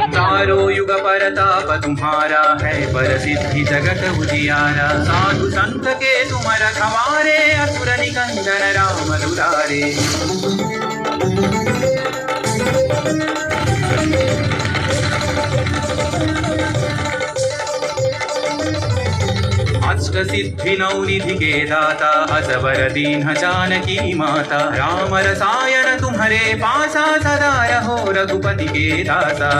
चारों युग परताप तुम्हारा है, पर सिद्धि जगत उजियारा। साधु संत के तुम रखवारे, असुर निकंदन राम दुलारे। अष्ट सिद्धि नवनिधि के दाता, असवर दीन जानकी माता। राम रसायन तुम्हारे पासा, सदा रहो रघुपति के दासा।